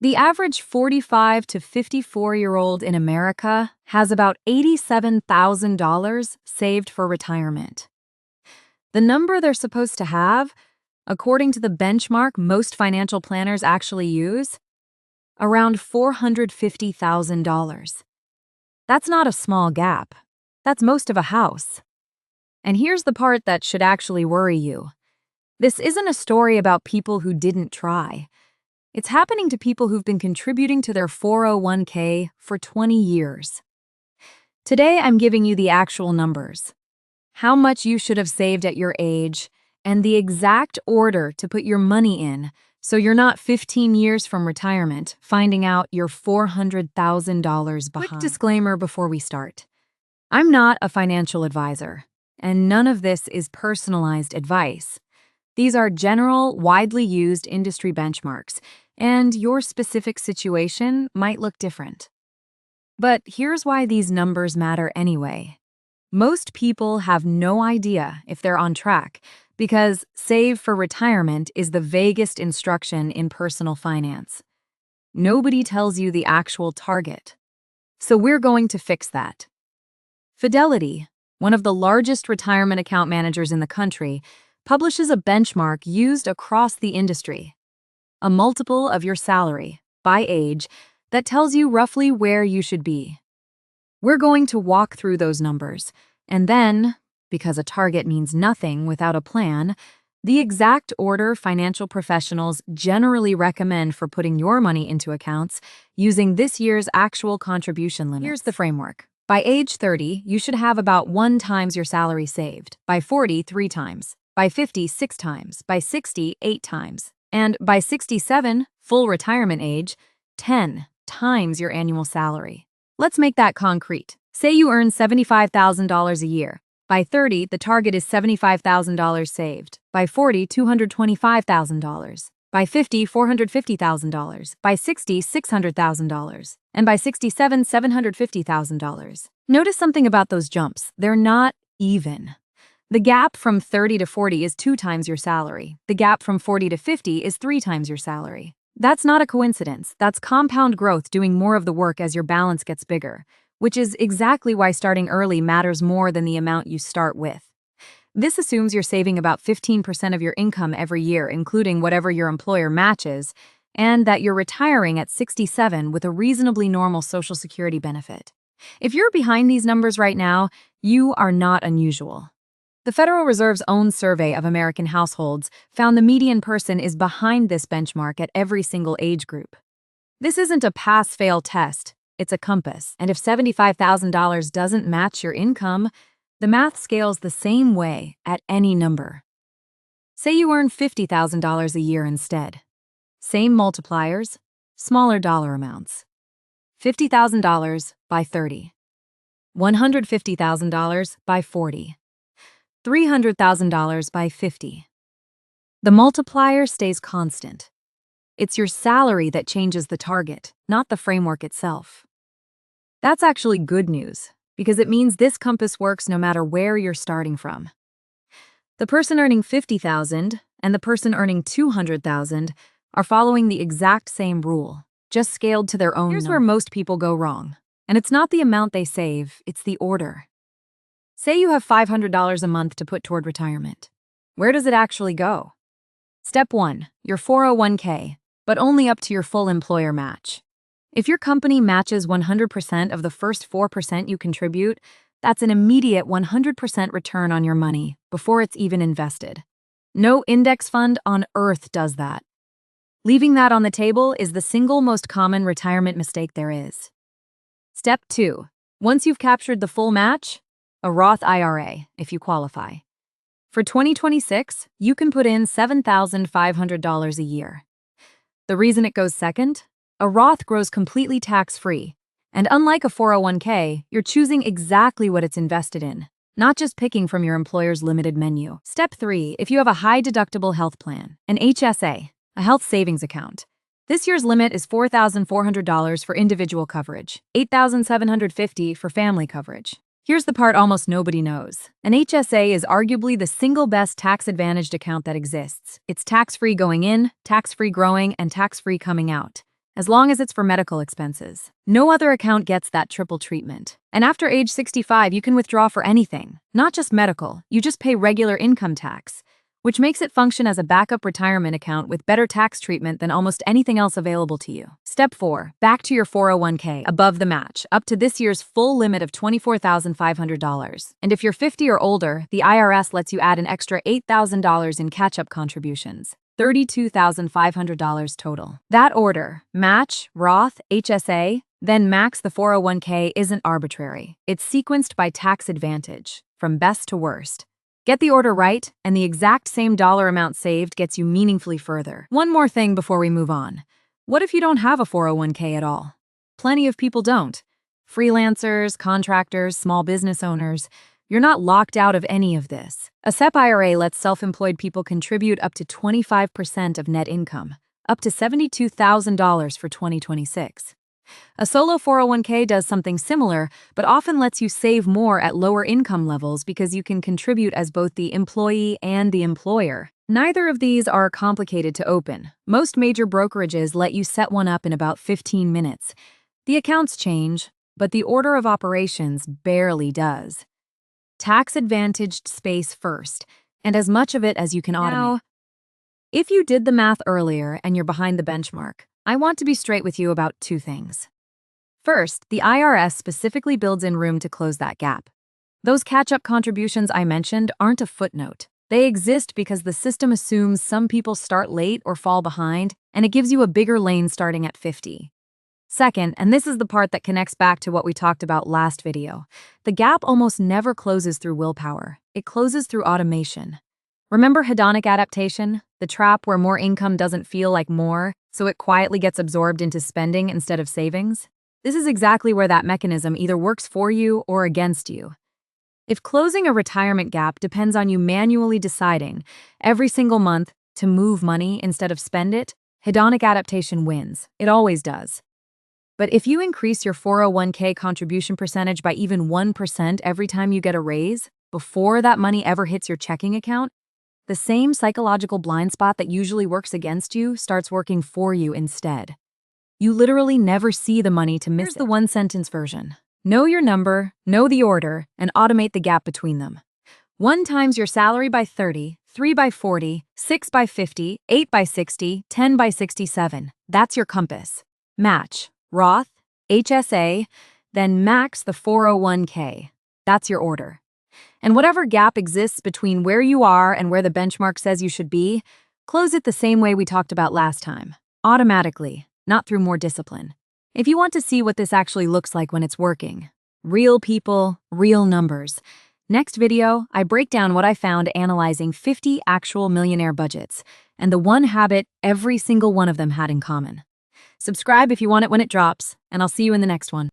The average 45 to 54-year-old in America has about $87,000 saved for retirement. The number they're supposed to have, according to the benchmark most financial planners actually use, around $450,000. That's not a small gap. That's most of a house. And here's the part that should actually worry you. This isn't a story about people who didn't try. It's happening to people who've been contributing to their 401k for 20 years. Today, I'm giving you the actual numbers, how much you should have saved at your age, and the exact order to put your money in so you're not 15 years from retirement finding out you're $400,000 behind. Quick disclaimer before we start. I'm not a financial advisor, and none of this is personalized advice. These are general, widely used industry benchmarks, and your specific situation might look different. But here's why these numbers matter anyway. Most people have no idea if they're on track because save for retirement is the vaguest instruction in personal finance. Nobody tells you the actual target. So we're going to fix that. Fidelity, one of the largest retirement account managers in the country, publishes a benchmark used across the industry, a multiple of your salary, by age, that tells you roughly where you should be. We're going to walk through those numbers, and then, because a target means nothing without a plan, the exact order financial professionals generally recommend for putting your money into accounts using this year's actual contribution limits. Here's the framework. By age 30, you should have about 1 times your salary saved. By 40, 3 times. By 50, 6 times. By 60, 8 times. And by 67, full retirement age, 10 times your annual salary. Let's make that concrete. Say you earn $75,000 a year. By 30, the target is $75,000 saved. By 40, $225,000. By 50, $450,000. By 60, $600,000. And by 67, $750,000. Notice something about those jumps. They're not even. The gap from 30 to 40 is 2 times your salary. The gap from 40 to 50 is 3 times your salary. That's not a coincidence. That's compound growth doing more of the work as your balance gets bigger, which is exactly why starting early matters more than the amount you start with. This assumes you're saving about 15% of your income every year, including whatever your employer matches, and that you're retiring at 67 with a reasonably normal Social Security benefit. If you're behind these numbers right now, you are not unusual. The Federal Reserve's own survey of American households found the median person is behind this benchmark at every single age group. This isn't a pass-fail test, it's a compass. And if $75,000 doesn't match your income, the math scales the same way at any number. Say you earn $50,000 a year instead. Same multipliers, smaller dollar amounts. $50,000 by 30. $150,000 by 40. $300,000 by 50. The multiplier stays constant. It's your salary that changes the target, not the framework itself. That's actually good news, because it means this compass works no matter where you're starting from. The person earning $50,000 and the person earning $200,000 are following the exact same rule, just scaled to their own. Here's where most people go wrong, and it's not the amount they save, it's the order. Say you have $500 a month to put toward retirement. Where does it actually go? Step 1, your 401k, but only up to your full employer match. If your company matches 100% of the first 4% you contribute, that's an immediate 100% return on your money before it's even invested. No index fund on earth does that. Leaving that on the table is the single most common retirement mistake there is. Step 2, once you've captured the full match, a Roth IRA, if you qualify. For 2026, you can put in $7,500 a year. The reason it goes second? A Roth grows completely tax-free, and unlike a 401k, you're choosing exactly what it's invested in, not just picking from your employer's limited menu. Step 3, if you have a high-deductible health plan, an HSA, a health savings account. This year's limit is $4,400 for individual coverage, $8,750 for family coverage. Here's the part almost nobody knows. An HSA is arguably the single best tax-advantaged account that exists. It's tax-free going in, tax-free growing, and tax-free coming out. as long as it's for medical expenses. No other account gets that triple treatment. And after age 65, you can withdraw for anything, not just medical. You just pay regular income tax, which makes it function as a backup retirement account with better tax treatment than almost anything else available to you. Step 4. Back to your 401k, above the match, up to this year's full limit of $24,500. And if you're 50 or older, the IRS lets you add an extra $8,000 in catch-up contributions. $32,500 total. That order, match, Roth, HSA, then max the 401k, isn't arbitrary. It's sequenced by tax advantage, from best to worst. Get the order right, and the exact same dollar amount saved gets you meaningfully further. One more thing before we move on. What if you don't have a 401k at all? Plenty of people don't. Freelancers, contractors, small business owners. You're not locked out of any of this. A SEP IRA lets self-employed people contribute up to 25% of net income, up to $72,000 for 2026. A solo 401k does something similar, but often lets you save more at lower income levels because you can contribute as both the employee and the employer. Neither of these are complicated to open. Most major brokerages let you set one up in about 15 minutes. The accounts change, but the order of operations barely does. Tax-advantaged space first, and as much of it as you can automate. Now, if you did the math earlier and you're behind the benchmark, I want to be straight with you about two things. First, the IRS specifically builds in room to close that gap. Those catch-up contributions I mentioned aren't a footnote. They exist because the system assumes some people start late or fall behind, and it gives you a bigger lane starting at 50. Second, and this is the part that connects back to what we talked about last video, the gap almost never closes through willpower. It closes through automation. Remember hedonic adaptation, the trap where more income doesn't feel like more, so it quietly gets absorbed into spending instead of savings? This is exactly where that mechanism either works for you or against you. If closing a retirement gap depends on you manually deciding every single month to move money instead of spend it, hedonic adaptation wins. It always does. But if you increase your 401k contribution percentage by even 1% every time you get a raise, before that money ever hits your checking account, the same psychological blind spot that usually works against you starts working for you instead. You literally never see the money to miss it. Here's the one-sentence version. Know your number, know the order, and automate the gap between them. 1 times your salary by 30, 3 by 40, 6 by 50, 8 by 60, 10 by 67. That's your compass. Match, Roth, HSA, then max the 401k. That's your order. And whatever gap exists between where you are and where the benchmark says you should be, close it the same way we talked about last time. Automatically, not through more discipline. If you want to see what this actually looks like when it's working, real people, real numbers. Next video, I break down what I found analyzing 50 actual millionaire budgets and the one habit every single one of them had in common. Subscribe if you want it when it drops, and I'll see you in the next one.